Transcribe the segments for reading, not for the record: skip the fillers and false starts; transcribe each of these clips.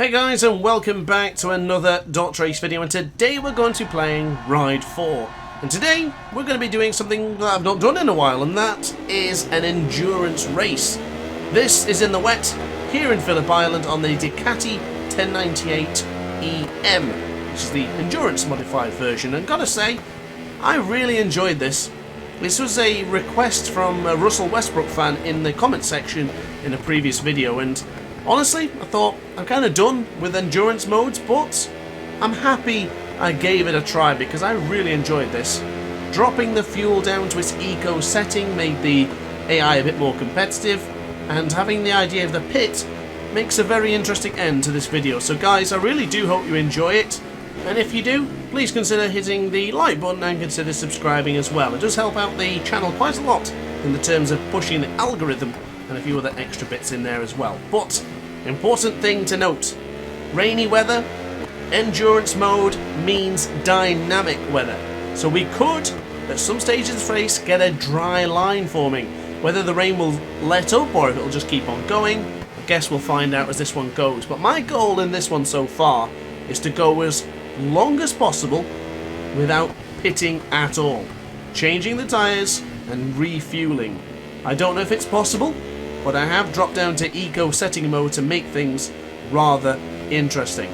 Hey guys, and welcome back to another DrAce video, and today we're going to be playing Ride 4. And today we're going to be doing something that I've not done in a while, and that is an endurance race. This is in the wet here in Phillip Island on the Ducati 1098 EM, which is the endurance modified version, and gotta say, I really enjoyed this. This was a request from a Russell Westbrook fan in the comment section in a previous video, and honestly, I thought I'm kind of done with endurance modes, but I'm happy I gave it a try because I really enjoyed this. Dropping the fuel down to its eco setting made the AI a bit more competitive, and having the idea of the pit makes a very interesting end to this video. So guys, I really do hope you enjoy it, and if you do, please consider hitting the like button and consider subscribing as well. It does help out the channel quite a lot in the terms of pushing the algorithm and a few other extra bits in there as well. But important thing to note, rainy weather, endurance mode means dynamic weather. So we could, at some stage of the race, get a dry line forming. Whether the rain will let up or if it'll just keep on going, I guess we'll find out as this one goes. But my goal in this one so far is to go as long as possible without pitting at all, changing the tyres and refueling. I don't know if it's possible, but I have dropped down to eco setting mode to make things rather interesting.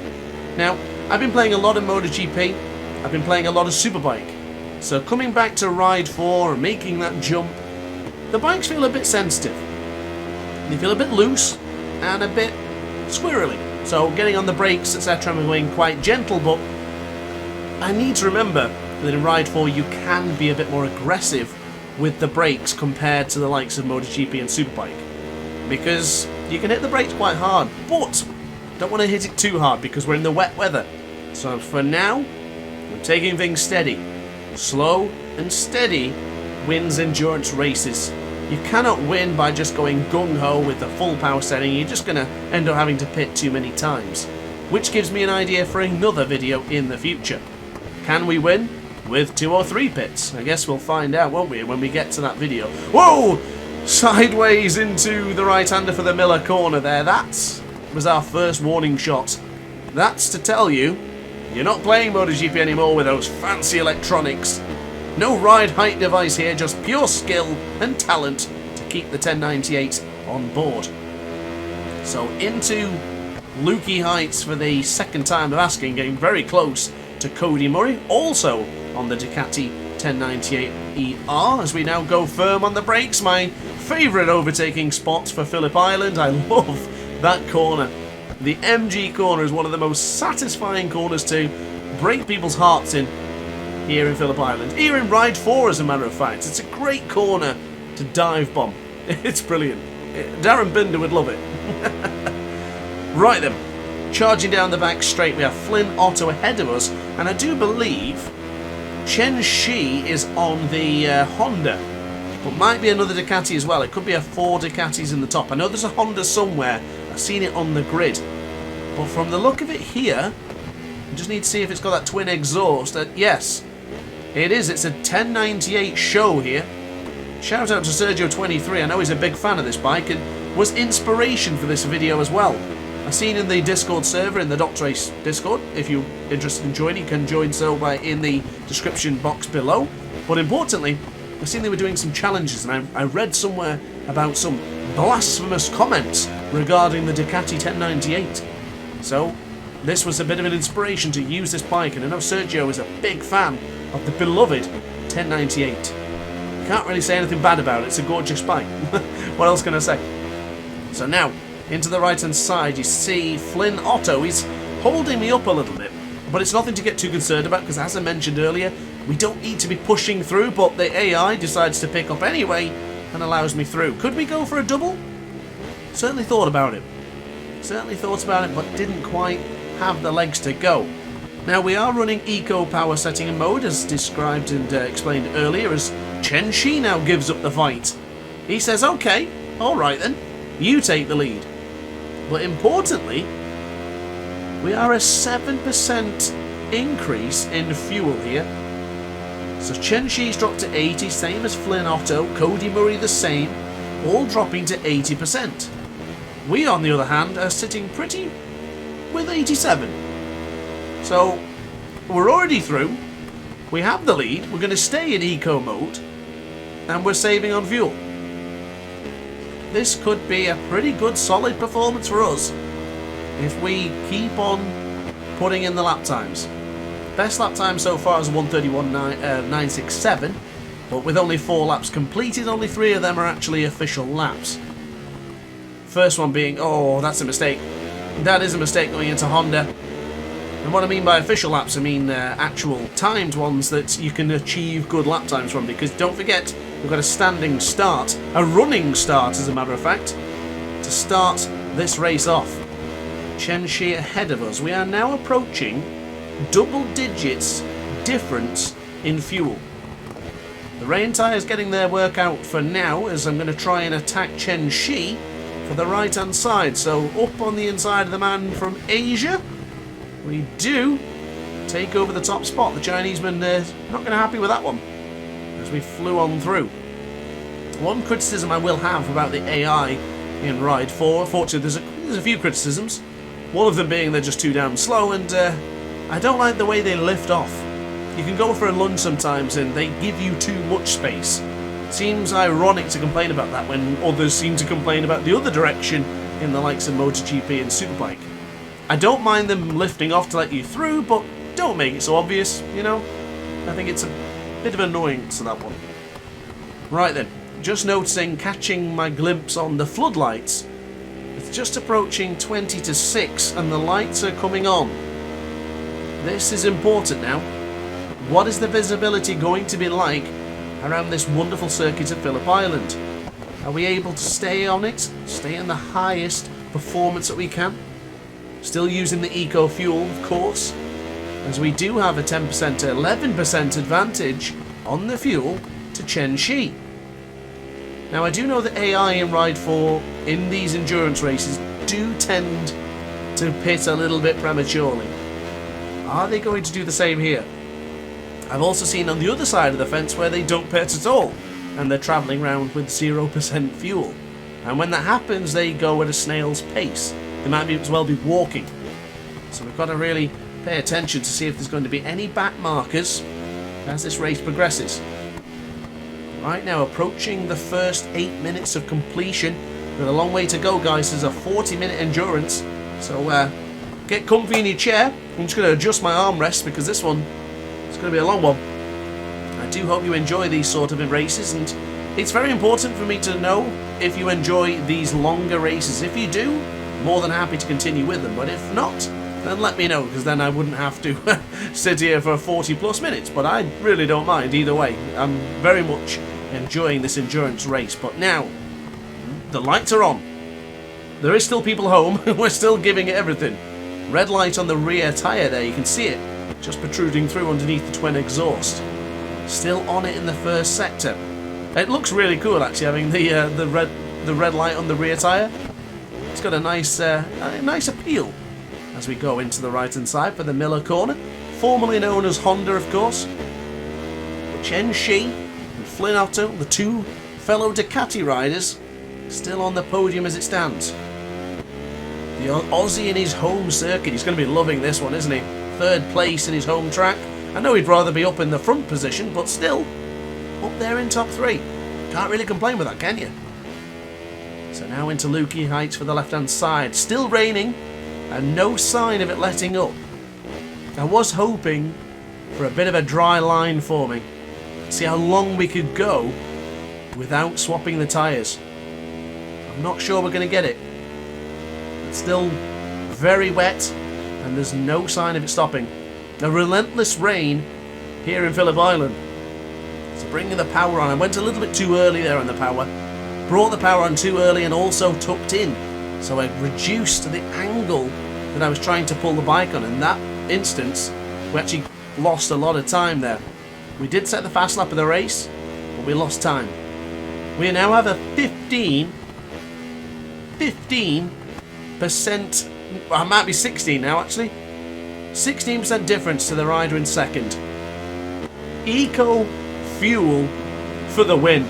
Now, I've been playing a lot of MotoGP, I've been playing a lot of Superbike, so coming back to Ride 4 and making that jump, the bikes feel a bit sensitive. They feel a bit loose and a bit squirrely, so getting on the brakes, etc., I'm going quite gentle, but I need to remember that in Ride 4 you can be a bit more aggressive with the brakes compared to the likes of MotoGP and Superbike, because you can hit the brakes quite hard, but don't want to hit it too hard because we're in the wet weather. So for now, I'm taking things steady. Slow and steady wins endurance races. You cannot win by just going gung-ho with the full power setting. You're just going to end up having to pit too many times, which gives me an idea for another video in the future. Can we win with 2 or 3 pits? I guess we'll find out, won't we, when we get to that video. Whoa! Sideways into the right-hander for the Miller corner there. That was our first warning shot. That's to tell you, you're not playing MotoGP anymore with those fancy electronics. No ride height device here, just pure skill and talent to keep the 1098 on board. So into Lukey heights for the second time of asking, getting very close to Cody Murray, also on the Ducati 1098 ER, as we now go firm on the brakes. My favourite overtaking spot for Phillip Island. I love that corner. The MG corner is one of the most satisfying corners to break people's hearts in here in Phillip Island. Here in Ride 4, as a matter of fact. It's a great corner to dive bomb. It's brilliant. Darren Binder would love it. Right then. Charging down the back straight, we have Flynn Otto ahead of us, and I do believe Chen Shi is on the Honda, but might be another Ducati as well. It could be a 4 Ducatis in the top. I know there's a Honda somewhere. I've seen it on the grid, but from the look of it here, I just need to see if it's got that twin exhaust. Yes, it is. It's a 1098 show here. Shout out to Sergio23. I know he's a big fan of this bike and was inspiration for this video as well. I've seen in the Discord server, in the DrAce Discord. If you're interested in joining, you can join so in the description box below. But importantly, I've seen they were doing some challenges, and I read somewhere about some blasphemous comments regarding the Ducati 1098. So this was a bit of an inspiration to use this bike, and I know Sergio is a big fan of the beloved 1098. Can't really say anything bad about it. It's a gorgeous bike. What else can I say? So now, into the right hand side, you see Flynn Otto. He's holding me up a little bit, but it's nothing to get too concerned about because, as I mentioned earlier, we don't need to be pushing through, but the AI decides to pick up anyway and allows me through. Could we go for a double? Certainly thought about it. But didn't quite have the legs to go. Now we are running eco power setting mode as described and explained earlier, as Chen Shi now gives up the fight. He says, okay, alright then, you take the lead. But importantly, we are a 7% increase in fuel here. So Chen Shi's dropped to 80, same as Flynn Otto, Cody Murray the same, all dropping to 80%. We, on the other hand, are sitting pretty with 87. So we're already through. We have the lead. We're going to stay in eco mode, and we're saving on fuel. This could be a pretty good solid performance for us if we keep on putting in the lap times. Best lap time so far is 1:31.967, but with only 4 laps completed, only 3 of them are actually official laps. First one being, oh, that's a mistake. That is a mistake going into Honda. And what I mean by official laps, I mean actual timed ones that you can achieve good lap times from, because don't forget, we've got a standing start, a running start as a matter of fact, to start this race off. Chen Shi ahead of us. We are now approaching double digits difference in fuel. The rain tyre is getting their work out for now, as I'm going to try and attack Chen Shi for the right hand side. So up on the inside of the man from Asia, we do take over the top spot. The Chineseman not going to happy with that one as we flew on through. One criticism I will have about the AI in Ride 4, fortunately there's a few criticisms, one of them being they're just too damn slow, and I don't like the way they lift off. You can go for a lunge sometimes and they give you too much space. It seems ironic to complain about that when others seem to complain about the other direction in the likes of MotoGP and Superbike. I don't mind them lifting off to let you through, but don't make it so obvious, you know? I think it's a bit of annoyance to that one. Right then, just noticing, catching my glimpse on the floodlights. It's just approaching 20 to 6 and the lights are coming on. This is important now. What is the visibility going to be like around this wonderful circuit at Phillip Island? Are we able to stay on it? Stay in the highest performance that we can? Still using the eco fuel, of course, as we do have a 10% to 11% advantage on the fuel to Chen Shi. Now I do know that AI in Ride 4 in these endurance races do tend to pit a little bit prematurely. Are they going to do the same here? I've also seen on the other side of the fence where they don't pit at all and they're travelling around with 0% fuel. And when that happens, they go at a snail's pace. They might as well be walking. So we've got to really pay attention to see if there's going to be any back markers as this race progresses. Right now, approaching the first 8 minutes of completion. With a long way to go, guys. There's a 40-minute endurance. So get comfy in your chair. I'm just going to adjust my armrest because this one is going to be a long one. I do hope you enjoy these sort of races, and it's very important for me to know if you enjoy these longer races. If you do, more than happy to continue with them, but if not, then let me know, because then I wouldn't have to sit here for 40 plus minutes. But I really don't mind either way. I'm very much enjoying this endurance race. But now the lights are on. There is still people home. We're still giving it everything. Red light on the rear tyre there, you can see it just protruding through underneath the twin exhaust. Still on it in the first sector. It looks really cool actually, having the red light on the rear tyre. It's got a nice appeal as we go into the right hand side for the Miller corner, formerly known as Honda, of course. Chen Shi and Flynn Otto, the two fellow Ducati riders, still on the podium as it stands. The Aussie in his home circuit, he's going to be loving this one, isn't he? Third place in his home track. I know he'd rather be up in the front position, but still, up there in top 3. Can't really complain with that, can you? So now into Lukey Heights for the left-hand side. Still raining, and no sign of it letting up. I was hoping for a bit of a dry line forming. See how long we could go without swapping the tyres. I'm not sure we're going to get it. It's still very wet, and there's no sign of it stopping. A relentless rain here in Phillip Island. So bringing the power on. I went a little bit too early there on the power. Brought the power on too early and also tucked in. So I reduced the angle that I was trying to pull the bike on. In that instance, we actually lost a lot of time there. We did set the fast lap of the race, but we lost time. We now have a 15%, well, it might be 16 now actually, 16% difference to the rider in second. Eco fuel for the win.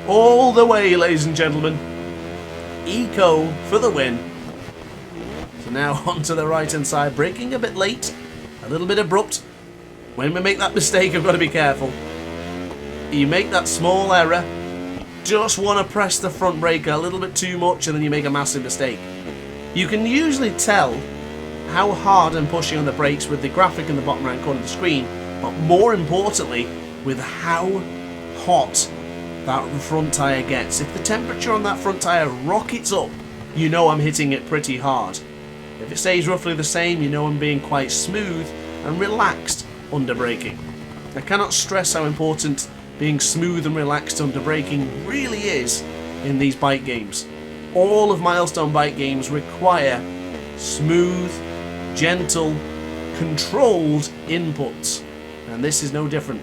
All the way, ladies and gentlemen. Eco for the win. So now onto the right hand side, braking a bit late, a little bit abrupt. When we make that mistake, I've got to be careful. You make that small error, just want to press the front brake a little bit too much, and then you make a massive mistake. You can usually tell how hard I'm pushing on the brakes with the graphic in the bottom right corner of the screen, but more importantly, with how hot that front tyre gets. If the temperature on that front tyre rockets up, you know I'm hitting it pretty hard. If it stays roughly the same, you know I'm being quite smooth and relaxed under braking. I cannot stress how important being smooth and relaxed under braking really is in these bike games. All of Milestone bike games require smooth, gentle, controlled inputs, and this is no different.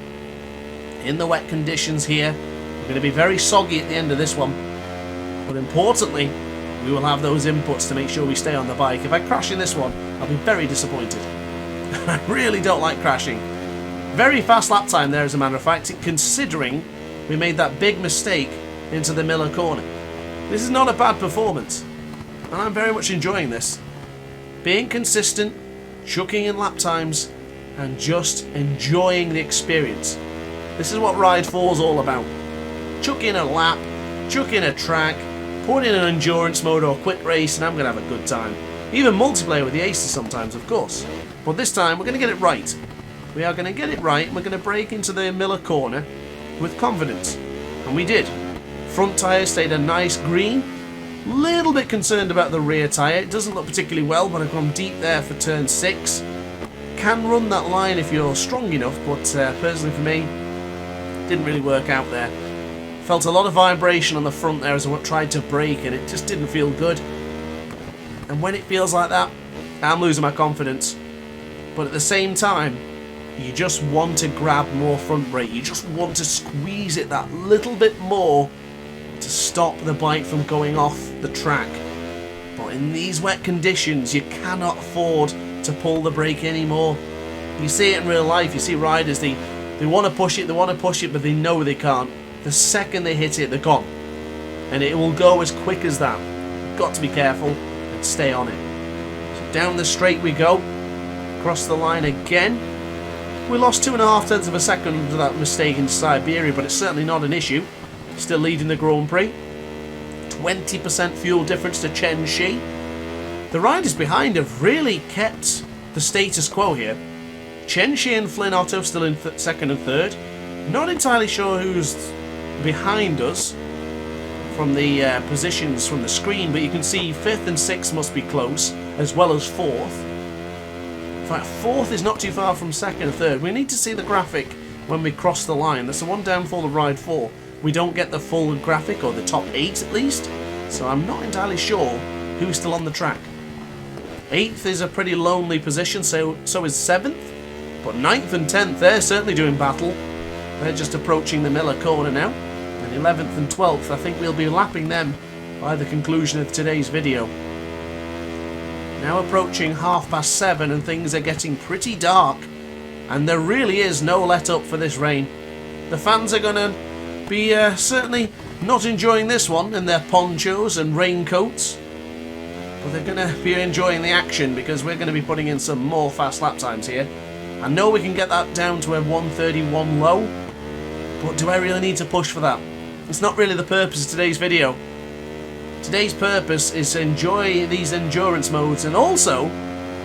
In the wet conditions here, we're going to be very soggy at the end of this one, but importantly, we will have those inputs to make sure we stay on the bike. If I crash in this one, I'll be very disappointed. I really don't like crashing. Very fast lap time there, as a matter of fact, considering we made that big mistake into the Miller corner. This is not a bad performance, and I'm very much enjoying this. Being consistent, chucking in lap times, and just enjoying the experience. This is what Ride 4 is all about. Chuck in a lap, chuck in a track, put in an endurance mode or quick race, and I'm going to have a good time. Even multiplayer with the aces sometimes, of course. But this time, we're going to get it right. We are going to get it right, and we're going to brake into the Miller corner with confidence. And we did. Front tyre stayed a nice green. Little bit concerned about the rear tyre. It doesn't look particularly well, but I've gone deep there for turn 6. Can run that line if you're strong enough, but personally for me, didn't really work out there. Felt a lot of vibration on the front there as I tried to brake, and it just didn't feel good. And when it feels like that, I'm losing my confidence. But at the same time, you just want to grab more front brake. You just want to squeeze it that little bit more to stop the bike from going off the track. But in these wet conditions, you cannot afford to pull the brake anymore. You see it in real life. You see riders, they want to push it, but they know they can't. The second they hit it, they're gone. And it will go as quick as that. You've got to be careful and stay on it. So down the straight we go. Across the line again. We lost 2.5 tenths of a second to that mistake in Siberia, but it's certainly not an issue. Still leading the Grand Prix. 20% fuel difference to Chen Shi. The riders behind have really kept the status quo here. Chen Shi and Flynn Otto still in second and third. Not entirely sure who's behind us from the positions from the screen, but you can see 5th and 6th must be close, as well as 4th. In fact, 4th is not too far from 2nd and 3rd. We need to see the graphic when we cross the line. That's the one downfall of Ride 4. We don't get the full graphic, or the top 8 at least, so I'm not entirely sure who's still on the track. 8th is a pretty lonely position, so is 7th, but 9th and 10th, they're certainly doing battle. They're just approaching the Miller corner now, and 11th and 12th, I think we'll be lapping them by the conclusion of today's video. Now approaching 7:30 and things are getting pretty dark, and there really is no let up for this rain. The fans are going to be certainly not enjoying this one in their ponchos and raincoats, but they're going to be enjoying the action because we're going to be putting in some more fast lap times here. I know we can get that down to a 1:31 low, but do I really need to push for that? It's not really the purpose of today's video. Today's purpose is to enjoy these endurance modes and also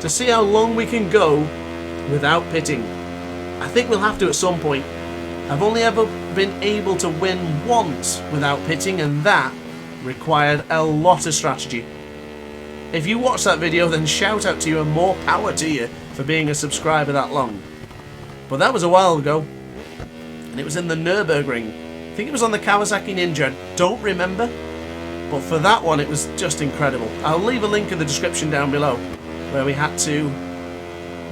to see how long we can go without pitting. I think we'll have to at some point. I've only ever been able to win once without pitting, and that required a lot of strategy. If you watched that video, then shout out to you and more power to you for being a subscriber that long. But that was a while ago, and it was in the Nürburgring. I think it was on the Kawasaki Ninja, I don't remember. But for that one, it was just incredible. I'll leave a link in the description down below, where we had to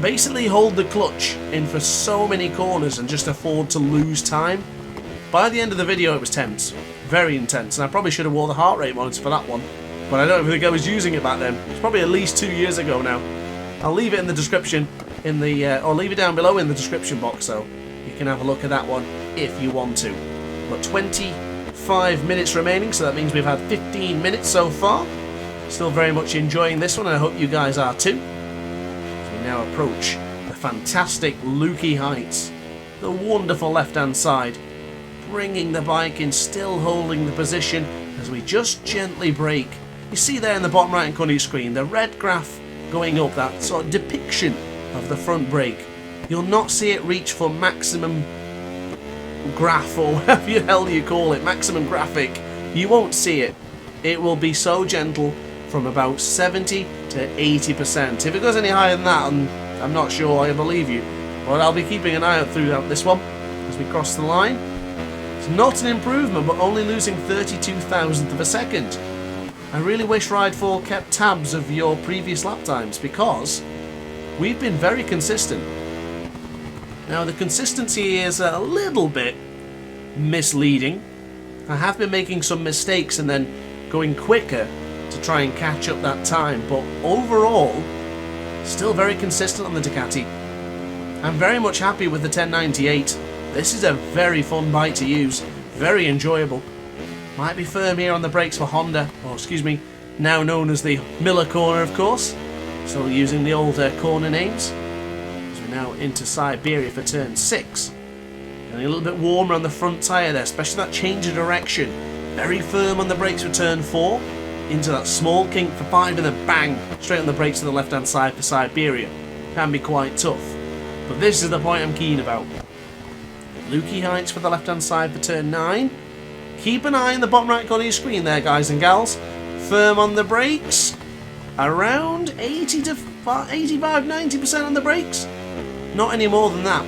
basically hold the clutch in for so many corners and just afford to lose time. By the end of the video, it was tense. Very intense, and I probably should have wore the heart rate monitor for that one. But I don't think I was using it back then. It's probably at least 2 years ago now. I'll leave it in the description, or leave it down below in the description box, so you can have a look at that one if you want to. But 25 minutes remaining, so that means we've had 15 minutes so far. Still very much enjoying this one, and I hope you guys are too. As we now approach the fantastic Lukey Heights, the wonderful left-hand side, bringing the bike in, still holding the position as we just gently brake. You see there in the bottom right-hand corner of your screen, the red graph going up, that sort of depiction of the front brake. You'll not see it reach for maximum graph, or whatever the hell you call it, maximum graphic. You won't see it. It will be so gentle from about 70 to 80%. If it goes any higher than that, I'm not sure I believe you. But I'll be keeping an eye out throughout this one as we cross the line. It's not an improvement, but only losing 32,000th of a second. I really wish Ride 4 kept tabs of your previous lap times, because we've been very consistent. Now the consistency is a little bit misleading. I have been making some mistakes and then going quicker to try and catch up that time, but overall still very consistent on the Ducati. I'm very much happy with the 1098. This is a very fun bike to use, very enjoyable. Might be firm here on the brakes for Honda, or excuse me, now known as the Miller corner, of course. Still using the old corner names. As we're now into Siberia for turn 6. Getting a little bit warmer on the front tyre there, especially that change of direction. Very firm on the brakes for turn 4. Into that small kink for 5 and then bang, straight on the brakes to the left hand side for Siberia. Can be quite tough. But this is the point I'm keen about. Lukey Heights for the left hand side for turn 9. Keep an eye on the bottom right corner of your screen there, guys and gals. Firm on the brakes. Around 80 to 85-90% on the brakes. Not any more than that.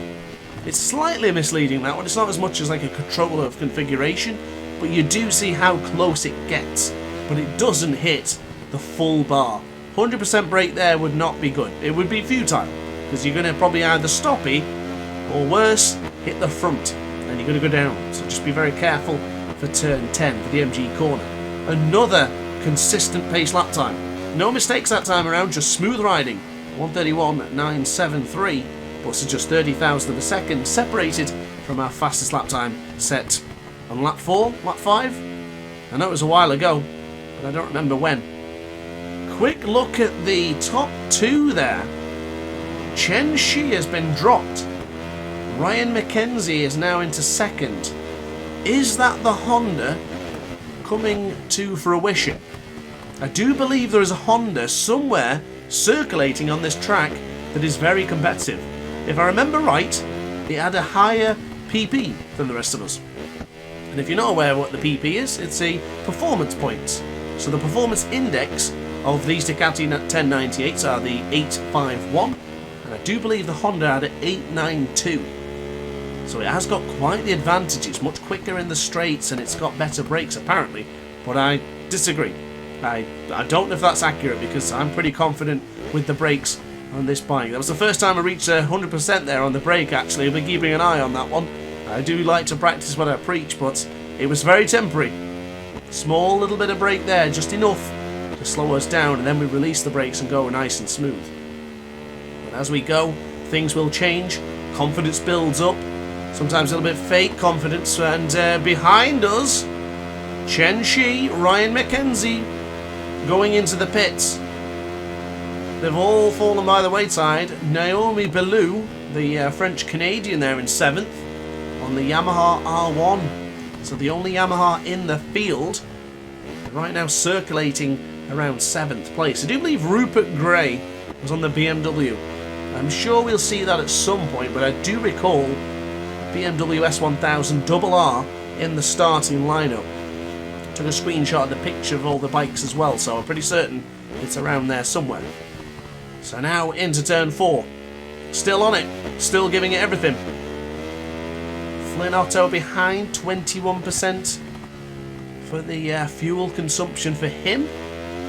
It's slightly misleading, that one. It's not as much as like a controller of configuration, but you do see how close it gets. But it doesn't hit the full bar. 100% brake there would not be good. It would be futile, because you're going to probably either stoppy, or worse, hit the front, and you're going to go down. So just be very careful for turn 10 for the MG corner. Another consistent pace lap time. No mistakes that time around, just smooth riding. 1:31.973, but it's just 30,000th of a second, separated from our fastest lap time set on lap 4, lap 5. I know it was a while ago, but I don't remember when. Quick look at the top 2 there. Chen Shi has been dropped. Ryan McKenzie is now into second. Is that the Honda coming to fruition? I do believe there is a Honda somewhere circulating on this track that is very competitive. If I remember right, it had a higher PP than the rest of us. And if you're not aware of what the PP is, it's a performance points. So the performance index of these Ducati 1098s are the 851, and I do believe the Honda had an 892. So it has got quite the advantage. It's much quicker in the straights and it's got better brakes apparently, but I disagree. I don't know if that's accurate, because I'm pretty confident with the brakes on this bike. That was the first time I reached 100% there on the brake actually. I've been keeping an eye on that one. I do like to practice what I preach, but it was very temporary. Small little bit of brake there, just enough to slow us down, and then we release the brakes and go nice and smooth. But as we go, things will change. Confidence builds up. Sometimes a little bit fake confidence, and behind us, Chen Shi, Ryan McKenzie, going into the pits. They've all fallen by the wayside. Naomi Bellou, the French-Canadian there in 7th on the Yamaha R1. So the only Yamaha in the field. Right now circulating around 7th place. I do believe Rupert Gray was on the BMW. I'm sure we'll see that at some point, but I do recall BMW S1000 RR in the starting lineup. Took a screenshot of the picture of all the bikes as well, so I'm pretty certain it's around there somewhere. So now into turn 4. Still on it, still giving it everything. Flynn Otto behind, 21% for the fuel consumption for him.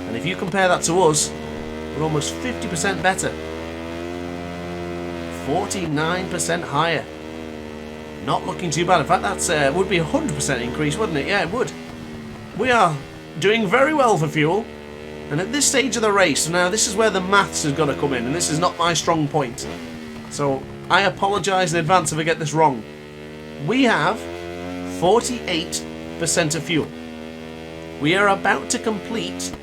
And if you compare that to us, we're almost 50% better. 49% higher. Not looking too bad. In fact, that would be a 100% increase, wouldn't it? Yeah, it would. We are doing very well for fuel. And at this stage of the race, now this is where the maths has got to come in, and this is not my strong point. So I apologise in advance if I get this wrong. We have 48% of fuel. We are about to complete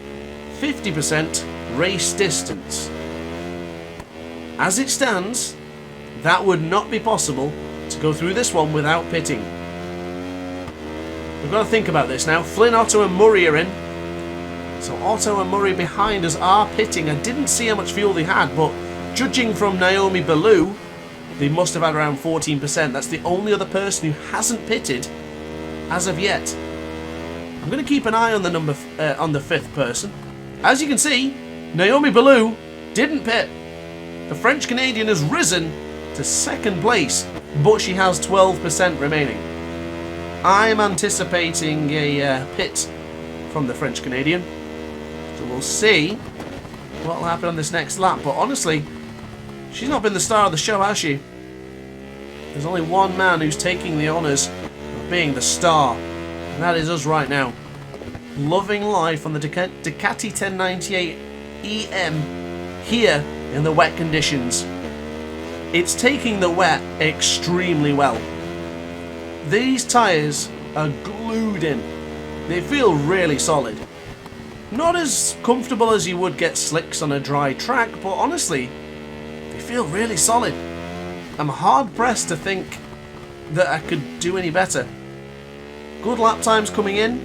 50% race distance. As it stands, that would not be possible to go through this one without pitting. We've got to think about this now. Flynn, Otto and Murray are in. So Otto and Murray behind us are pitting. I didn't see how much fuel they had, but judging from Naomi Ballou, they must have had around 14%. That's the only other person who hasn't pitted as of yet. I'm going to keep an eye on the fifth person. As you can see, Naomi Ballou didn't pit. The French Canadian has risen to second place, but she has 12% remaining. I'm anticipating a pit from the French Canadian, so we'll see what will happen on this next lap. But honestly, she's not been the star of the show, has she? There's only one man who's taking the honours of being the star, and that is us right now. Loving life on the Ducati 1098 EM here in the wet conditions. It's taking the wet extremely well. These tyres are glued in. They feel really solid. Not as comfortable as you would get slicks on a dry track, but honestly, they feel really solid. I'm hard pressed to think that I could do any better. Good lap times coming in.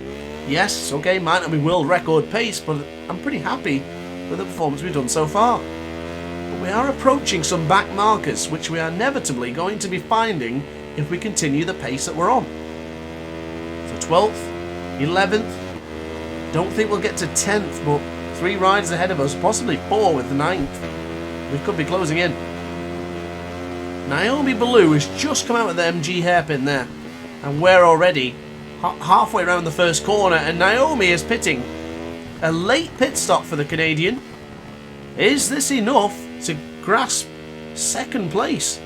Yes, okay, might not be world record pace, but I'm pretty happy with the performance we've done so far. But we are approaching some back markers, which we are inevitably going to be finding if we continue the pace that we're on. So 12th, 11th, don't think we'll get to 10th, but 3 rides ahead of us, possibly 4 with the 9th. We could be closing in. Naomi Ballou has just come out with the MG hairpin there, and we're already halfway around the first corner, and Naomi is pitting. A late pit stop for the Canadian. Is this enough to grasp second place?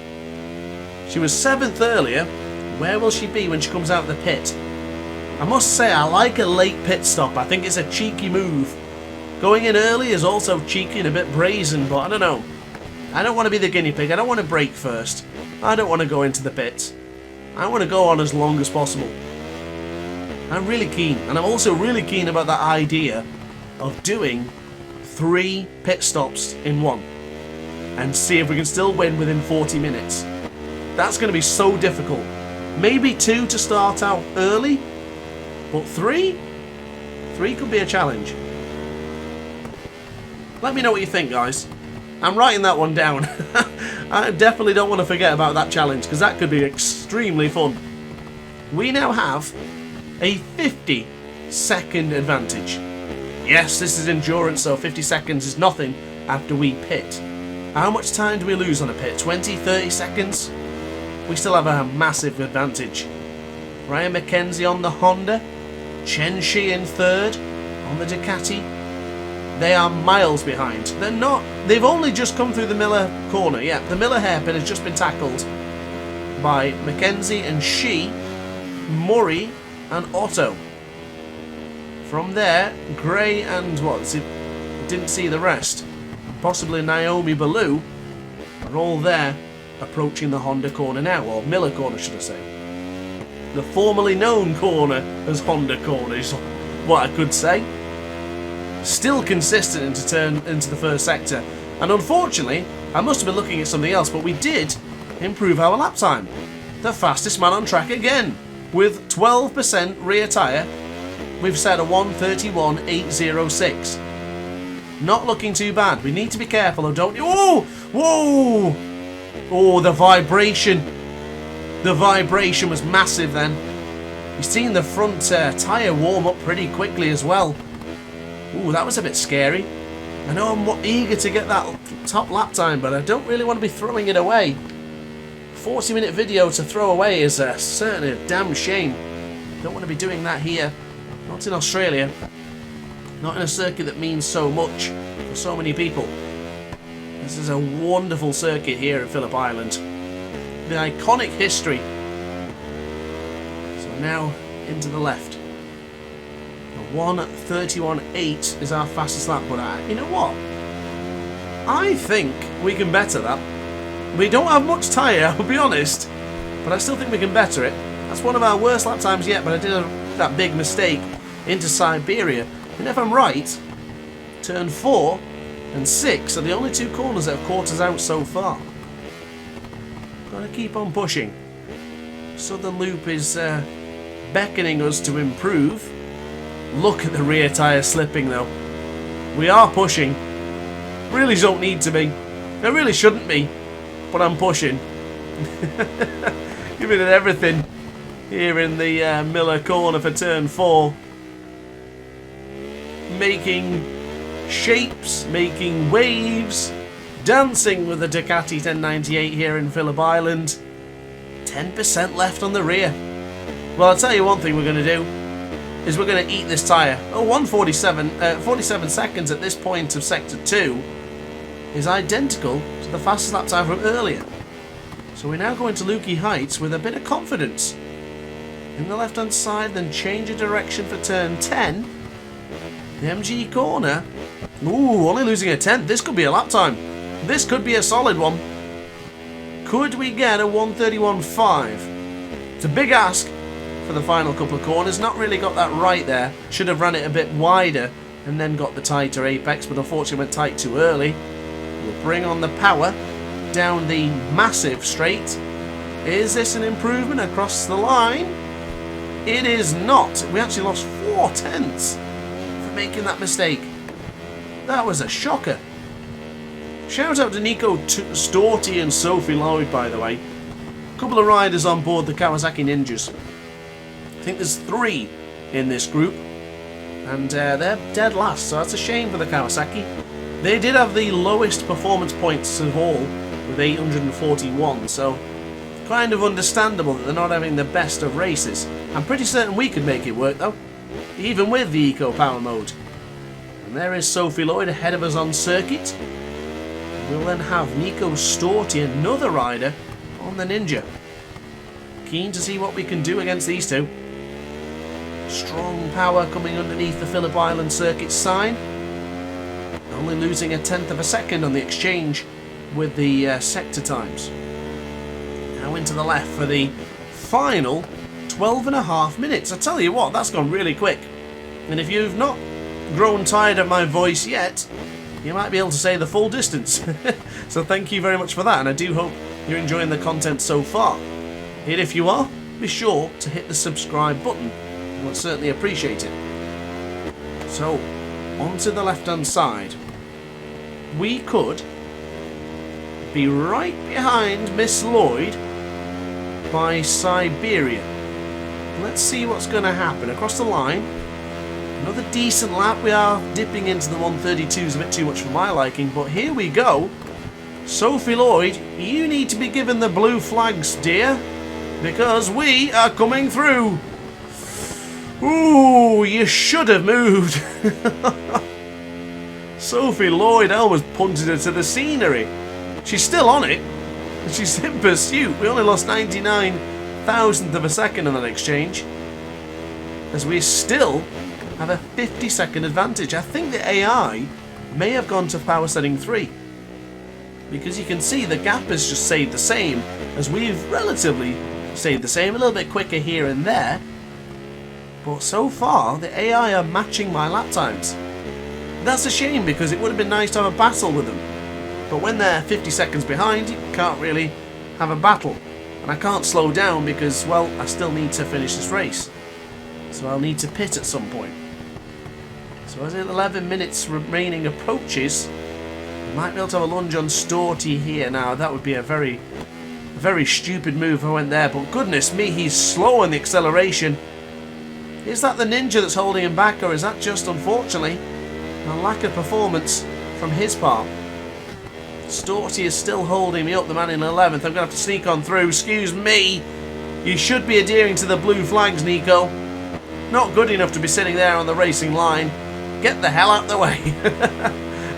She was 7th earlier. Where will she be when she comes out of the pit? I must say, I like a late pit stop. I think it's a cheeky move. Going in early is also cheeky and a bit brazen, but I don't know. I don't want to be the guinea pig. I don't want to brake first. I don't want to go into the pits. I want to go on as long as possible. I'm really keen, and I'm also really keen about that idea of doing 3 pit stops in one and see if we can still win within 40 minutes. That's going to be so difficult. Maybe 2 to start out early, but 3 could be a challenge. Let me know what you think, guys. I'm writing that one down. I definitely don't want to forget about that challenge, because that could be extremely fun. We now have a 50-second advantage. Yes, this is endurance, so 50 seconds is nothing after we pit. How much time do we lose on a pit? 20, 30 seconds? We still have a massive advantage. Ryan McKenzie on the Honda. Chen Shi in 3rd on the Ducati. They are miles behind. They're not. They've only just come through the Miller corner. Yeah, the Miller hairpin has just been tackled by McKenzie and Shi, Murray and Otto. From there, Gray and didn't see the rest. Possibly Naomi Ballou are all there approaching the Honda corner now, or Miller corner should I say. The formerly known corner as Honda corner is what I could say. Still consistent into the first sector, and unfortunately I must have been looking at something else, but we did improve our lap time. The fastest man on track again with 12% rear tyre. We've set a 1:31.806. Not looking too bad. We need to be careful though, don't you? Oh, whoa, oh, the vibration was massive then. You've seen the front tyre warm up pretty quickly as well. Ooh, that was a bit scary. I know I'm eager to get that top lap time, but I don't really want to be throwing it away. 40-minute video to throw away is certainly a damn shame. Don't want to be doing that here. Not in Australia. Not in a circuit that means so much for so many people. This is a wonderful circuit here at Phillip Island. The iconic history. So now into the left. 1:31.8 is our fastest lap, but you know what? I think we can better that. We don't have much tyre, I'll be honest, but I still think we can better it. That's one of our worst lap times yet, but I did that big mistake into Siberia. And if I'm right, Turn 4 and 6 are the only two corners that have caught us out so far. Gotta keep on pushing. Southern Loop is beckoning us to improve. Look at the rear tyre slipping though. We are pushing. Really don't need to be. I really shouldn't be, but I'm pushing. Giving it everything here in the Miller corner for turn 4. Making shapes, making waves, dancing with the Ducati 1098 here in Phillip Island. 10% left on the rear. Well, I'll tell you one thing we're going to do is we're going to eat this tyre. Oh, 47 seconds at this point of Sector 2 is identical to the fastest lap time from earlier. So we're now going to Lukey Heights with a bit of confidence. In the left-hand side, then change of direction for turn 10. The MG corner. Ooh, only losing a tenth. This could be a lap time. This could be a solid one. Could we get a 1:31.5? It's a big ask for the final couple of corners. Not really got that right there. Should have run it a bit wider and then got the tighter apex, but unfortunately went tight too early. We'll bring on the power down the massive straight. Is this an improvement across the line? It is not. We actually lost 4 tenths for making that mistake. That was a shocker. Shout out to Nico Storti and Sophie Lloyd, by the way. A couple of riders on board the Kawasaki Ninjas. I think there's 3 in this group, and they're dead last, so that's a shame for the Kawasaki. They did have the lowest performance points of all, with 841, so kind of understandable that they're not having the best of races. I'm pretty certain we could make it work though, even with the Eco Power mode. And there is Sophie Lloyd ahead of us on circuit. We'll then have Nico Storti, another rider, on the Ninja. Keen to see what we can do against these two. Strong power coming underneath the Phillip Island circuit sign. Only losing a tenth of a second on the exchange with the sector times. Now into the left for the final 12.5 minutes. I tell you what, that's gone really quick. And if you've not grown tired of my voice yet, you might be able to say the full distance. So thank you very much for that, and I do hope you're enjoying the content so far. And if you are, be sure to hit the subscribe button. I would certainly appreciate it. So, onto the left-hand side. We could be right behind Miss Lloyd by Siberia. Let's see what's going to happen. Across the line, another decent lap. We are dipping into the 132s, a bit too much for my liking, but here we go. Sophie Lloyd, you need to be given the blue flags, dear, because we are coming through. Ooh, you should have moved. Sophie Lloyd almost punted her to the scenery. She's still on it, and she's in pursuit. We only lost 99,000th of a second on that exchange, as we still have a 50-second advantage. I think the AI may have gone to power setting 3, because you can see the gap has just stayed the same, as we've relatively stayed the same, a little bit quicker here and there, but so far the AI are matching my lap times. That's a shame, because it would have been nice to have a battle with them, but when they're 50 seconds behind, you can't really have a battle, and I can't slow down because, well, I still need to finish this race, so I'll need to pit at some point. So as 11 minutes remaining approaches, I might be able to have a lunge on Storti here now. That would be a very stupid move if I went there, but goodness me, he's slow on the acceleration. Is that the Ninja that's holding him back, or is that just, unfortunately, a lack of performance from his part? Storti is still holding me up, the man in 11th. I'm going to have to sneak on through. Excuse me. You should be adhering to the blue flags, Nico. Not good enough to be sitting there on the racing line. Get the hell out the way.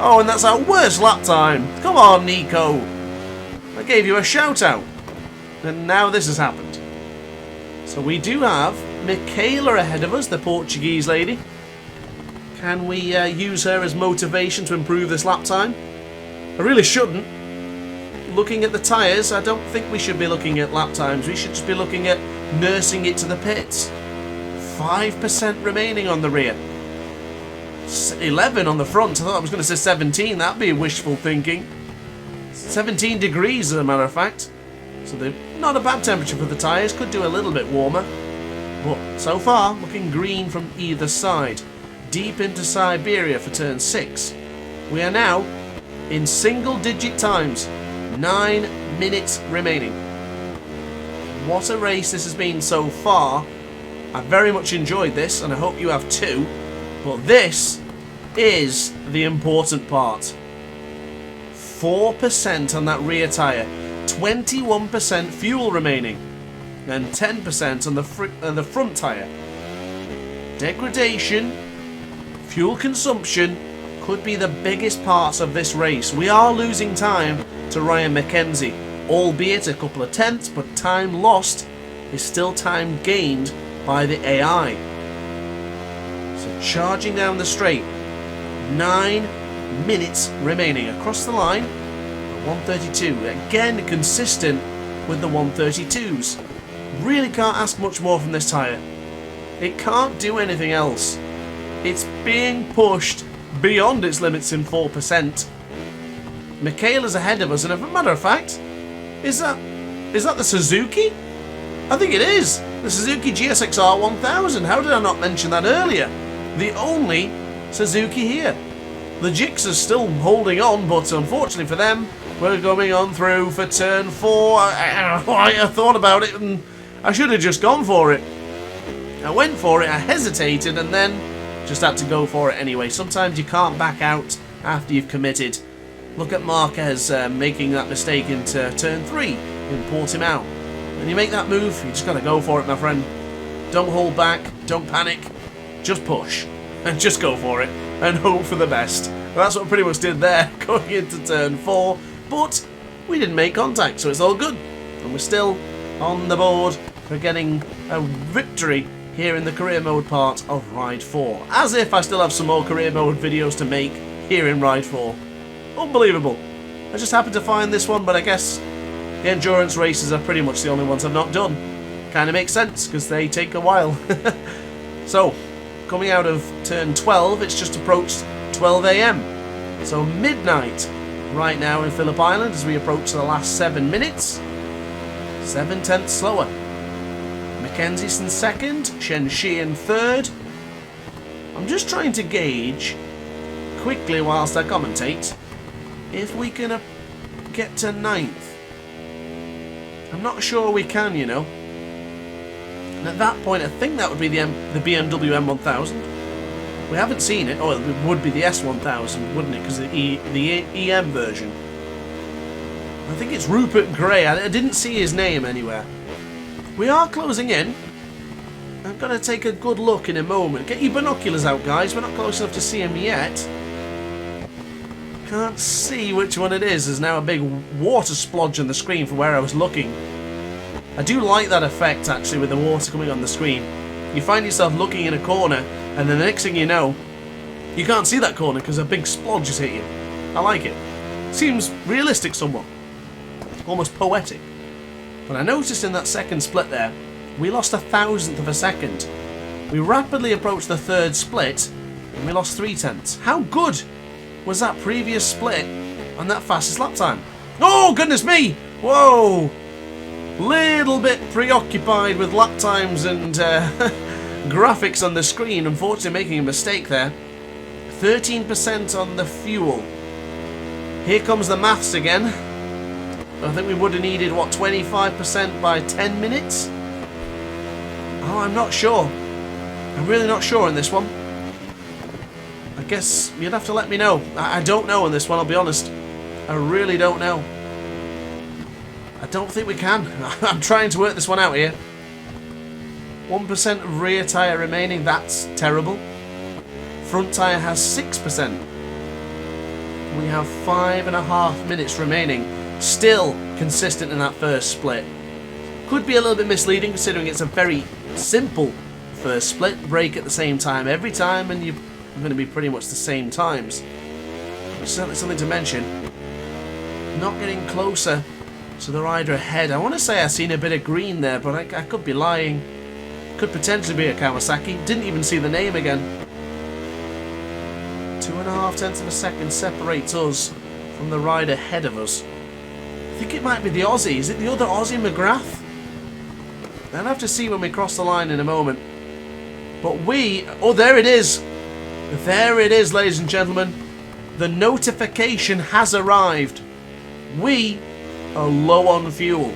Oh, and that's our worst lap time. Come on, Nico. I gave you a shout out. And now this has happened. So we do have Michaela ahead of us, the Portuguese lady. Can we use her as motivation to improve this lap time? I really shouldn't. Looking at the tyres, I don't think we should be looking at lap times. We should just be looking at nursing it to the pits. 5% remaining on the rear. 11 on the front. I thought I was going to say 17. That'd be wishful thinking. 17 degrees, as a matter of fact. So not a bad temperature for the tyres. Could do a little bit warmer. But so far, looking green from either side. Deep into Siberia for turn 6. We are now in single-digit times. 9 minutes remaining. What a race this has been so far. I very much enjoyed this, and I hope you have too. But this is the important part. 4% on that rear tyre. 21% fuel remaining. And 10% on the front tyre. Degradation, fuel consumption could be the biggest parts of this race. We are losing time to Ryan McKenzie, albeit a couple of tenths, but time lost is still time gained by the AI. So charging down the straight, 9 minutes remaining across the line. 132, again consistent with the 132s. Really can't ask much more from this tyre. It can't do anything else. It's being pushed beyond its limits in 4%. Michaela's ahead of us, and as a matter of fact, is that the Suzuki? I think it is. The Suzuki GSX-R 1000. How did I not mention that earlier? The only Suzuki here. The Gixxer's still holding on, but unfortunately for them, we're going on through for turn 4. I thought about it, and I should have just gone for it. I went for it, I hesitated, and then just had to go for it anyway. Sometimes you can't back out after you've committed. Look at Marquez making that mistake into turn 3 in Portimao. When you make that move, you just got to go for it, my friend. Don't hold back, don't panic, just push. And just go for it, and hope for the best. Well, that's what I pretty much did there, going into turn 4. But we didn't make contact, so it's all good. And we're still on the board for getting a victory here in the career mode part of Ride 4. As if I still have some more career mode videos to make here in Ride 4. Unbelievable. I just happened to find this one, but I guess the endurance races are pretty much the only ones I've not done. Kind of makes sense, because they take a while. So, coming out of turn 12, it's just approached 12 AM. So midnight right now in Phillip Island as we approach the last 7 minutes. 7 tenths slower. Mackenzie's in second, Shen Shi in third. I'm just trying to gauge, quickly whilst I commentate, if we can get to 9th. I'm not sure we can, you know. And at that point, I think that would be the BMW M1000. We haven't seen it. Oh, it would be the S1000, wouldn't it? Because the EM version. I think it's Rupert Gray. I didn't see his name anywhere. We are closing in. I'm going to take a good look in a moment. Get your binoculars out, guys. We're not close enough to see him yet. Can't see which one it is. There's now a big water splodge on the screen from where I was looking. I do like that effect, actually, with the water coming on the screen. You find yourself looking in a corner, and then the next thing you know, you can't see that corner because a big splodge has hit you. I like it. Seems realistic somewhat. Almost poetic. But I noticed in that second split there, we lost 1,000th of a second. We rapidly approached the third split, and we lost 3 tenths. How good was that previous split on that fastest lap time? Oh, goodness me! Whoa! Little bit preoccupied with lap times and graphics on the screen, unfortunately making a mistake there. 13% on the fuel. Here comes the maths again. I think we would have needed, what, 25% by 10 minutes? Oh, I'm not sure. I'm really not sure on this one. I guess you'd have to let me know. I don't know on this one, I'll be honest. I really don't know. I don't think we can. I'm trying to work this one out here. 1% of rear tyre remaining, that's terrible. Front tyre has 6%. We have 5.5 minutes remaining. Still consistent in that first split. Could be a little bit misleading considering it's a very simple first split. Brake at the same time every time, and you're going to be pretty much the same times. Which is certainly something to mention. Not getting closer to the rider ahead. I want to say I've seen a bit of green there, but I could be lying. Could potentially be a Kawasaki. Didn't even see the name again. 2.5 tenths of a second separates us from the ride ahead of us. I think it might be the Aussie. Is it the other Aussie, McGrath? I'll have to see when we cross the line in a moment. But we... Oh, there it is. There it is, ladies and gentlemen. The notification has arrived. We are low on fuel.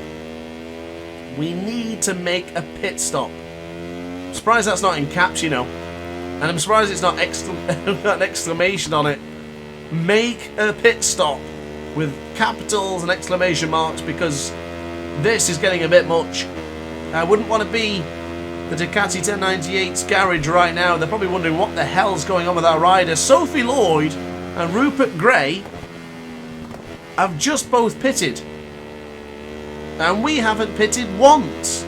We need to make a pit stop. I'm surprised that's not in caps, you know. And I'm surprised it's not an exclamation on it. Make a pit stop with capitals and exclamation marks, because this is getting a bit much. I wouldn't want to be the Ducati 1098's garage right now. They're probably wondering what the hell's going on with our riders. Sophie Lloyd and Rupert Gray have just both pitted. And we haven't pitted once.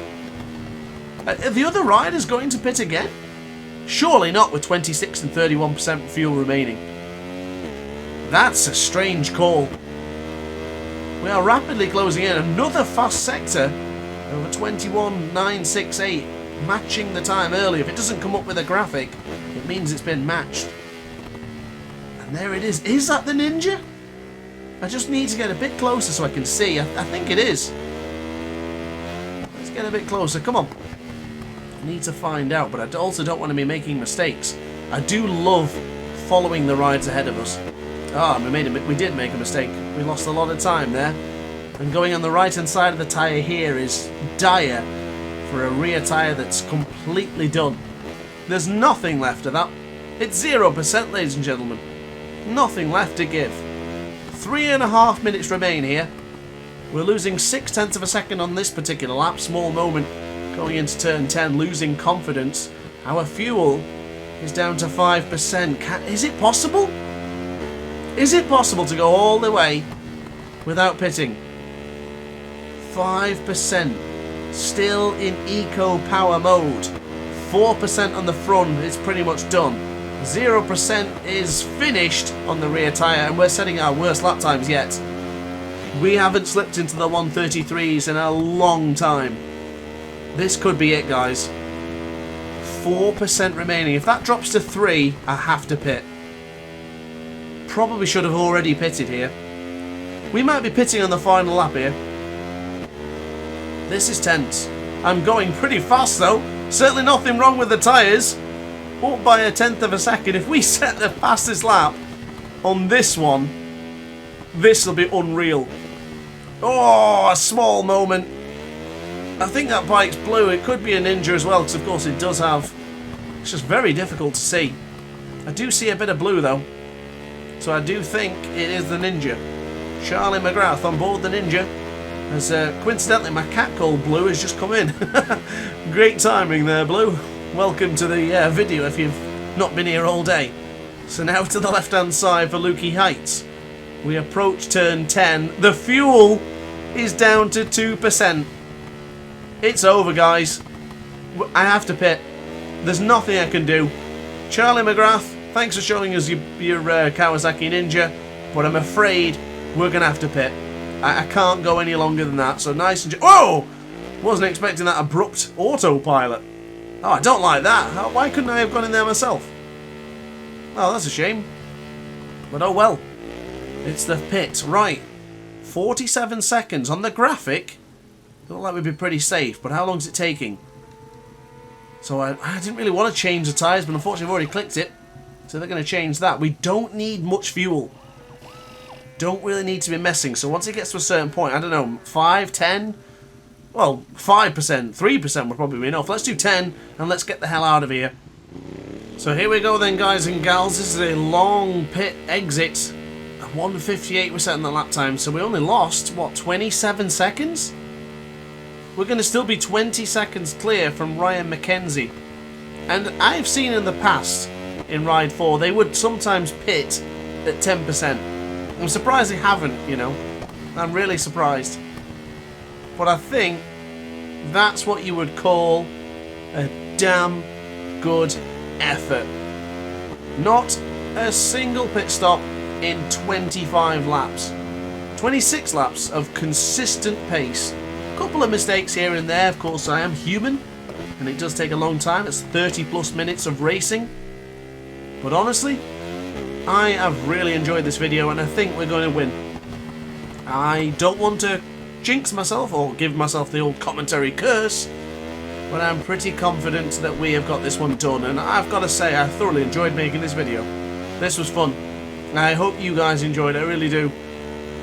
Are the other riders going to pit again? Surely not, with 26 and 31% fuel remaining. That's a strange call. We are rapidly closing in. Another fast sector over 21.968, matching the time earlier. If it doesn't come up with a graphic, it means it's been matched. And there it is. Is that the Ninja? I just need to get a bit closer so I can see. I think it is. Let's get a bit closer. Come on. I need to find out, but I also don't want to be making mistakes. I do love following the rides ahead of us. We did make a mistake. We lost a lot of time there. And going on the right-hand side of the tyre here is dire for a rear tyre that's completely done. There's nothing left of that. It's 0%, ladies and gentlemen. Nothing left to give. 3.5 minutes remain here. We're losing 6 tenths of a second on this particular lap. Small moment going into turn 10, losing confidence. Our fuel is down to 5%. Is it possible? Is it possible to go all the way without pitting? 5%. Still in eco power mode. 4% on the front is pretty much done. 0% is finished on the rear tyre, and we're setting our worst lap times yet. We haven't slipped into the 133s in a long time. This could be it, guys. 4% remaining. If that drops to 3, I have to pit. Probably should have already pitted here. We might be pitting on the final lap here. This is tense. I'm going pretty fast though. Certainly nothing wrong with the tyres. Up by a tenth of a second. If we set the fastest lap on this one, this will be unreal. Oh, a small moment. I think that bike's blue. It could be a Ninja as well, because of course it does have... It's just very difficult to see. I do see a bit of blue though. So I do think it is the Ninja. Charlie McGrath on board the Ninja. As coincidentally my cat called Blue has just come in. Great timing there, Blue. Welcome to the video if you've not been here all day. So now to the left hand side for Lukey Heights. We approach turn 10. The fuel is down to 2%. It's over, guys. I have to pit. There's nothing I can do. Charlie McGrath, thanks for showing us your Kawasaki Ninja, but I'm afraid we're going to have to pit. I can't go any longer than that, so nice and... Whoa! Wasn't expecting that abrupt autopilot. Oh, I don't like that. Why couldn't I have gone in there myself? Oh, that's a shame. But oh well. It's the pit. Right. 47 seconds on the graphic. Looked like we'd be pretty safe, but how long is it taking? So I didn't really want to change the tyres, but unfortunately I've already clicked it. So they're going to change that. We don't need much fuel. Don't really need to be messing. So once it gets to a certain point, I don't know, 5, 10? Well, 5%, 3% would probably be enough. Let's do 10 and let's get the hell out of here. So here we go then, guys and gals. This is a long pit exit. 158% on the lap time. So we only lost, what, 27 seconds? We're going to still be 20 seconds clear from Ryan McKenzie. And I've seen in the past, in Ride 4, they would sometimes pit at 10%. I'm surprised they haven't, you know. I'm really surprised. But I think that's what you would call a damn good effort. Not a single pit stop in 25 laps. 26 laps of consistent pace. A couple of mistakes here and there. Of course, I am human, and it does take a long time. It's 30 plus minutes of racing. But honestly, I have really enjoyed this video and I think we're going to win. I don't want to jinx myself or give myself the old commentary curse, but I'm pretty confident that we have got this one done, and I've got to say I thoroughly enjoyed making this video. This was fun. I hope you guys enjoyed it, I really do.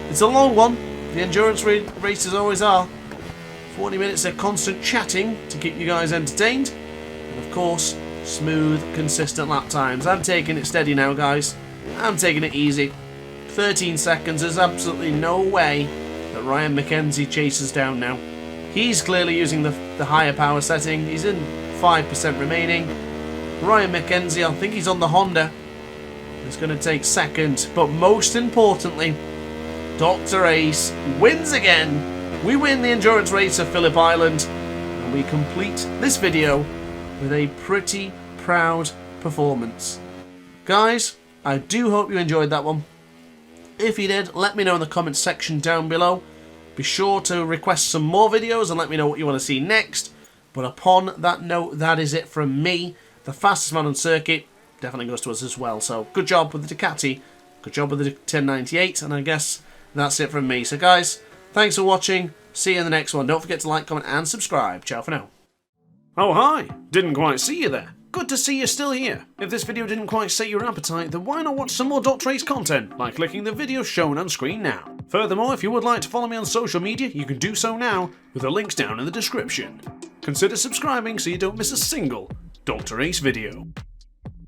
It's a long one, the endurance races always are. 40 minutes of constant chatting to keep you guys entertained, and of course, smooth, consistent lap times. I'm taking it steady now, guys. I'm taking it easy. 13 seconds, there's absolutely no way that Ryan McKenzie chases down now. He's clearly using the higher power setting. He's in 5% remaining. Ryan McKenzie, I think he's on the Honda. It's going to take second. But most importantly, DrAce wins again. We win the endurance race of Phillip Island. And we complete this video with a pretty proud performance. Guys, I do hope you enjoyed that one. If you did, let me know in the comments section down below. Be sure to request some more videos and let me know what you want to see next. But upon that note, that is it from me. The fastest man on circuit definitely goes to us as well. So good job with the Ducati, good job with the 1098, and I guess that's it from me. So guys, thanks for watching. See you in the next one. Don't forget to like, comment and subscribe. Ciao for now. Oh hi, didn't quite see you there. Good to see you're still here. If this video didn't quite set your appetite, then why not watch some more DrAce content by clicking the video shown on screen now. Furthermore, if you would like to follow me on social media, you can do so now with the links down in the description. Consider subscribing so you don't miss a single DrAce video.